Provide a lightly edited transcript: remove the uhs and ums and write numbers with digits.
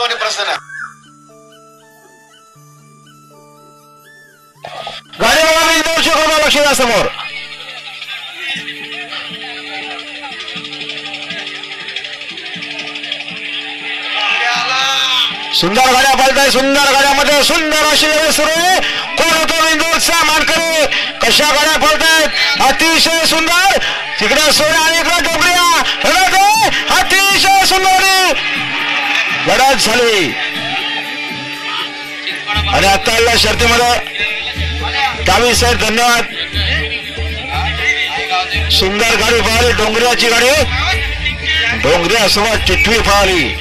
प्रसन्न गाडीवाला लक्ष द्या समोर. सुंदर गाड्या पळताय. सुंदर गाड्यामध्ये सुंदर अशी सुरू आहे. कोण होतो इंदोरचा मानकरी. कशा गाड्या पळतायत अतिशय सुंदर. तिकडे सोन्या आणि इकडे डोंगरिया. अतिशय सुंदर लढत झाली आणि आता शर्तीमध्ये डावी साहेब धन्यवाद. सुंदर गाडी पळाली. डोंगरियाची गाडी. डोंगरिया सोबत टिटवी पळाली.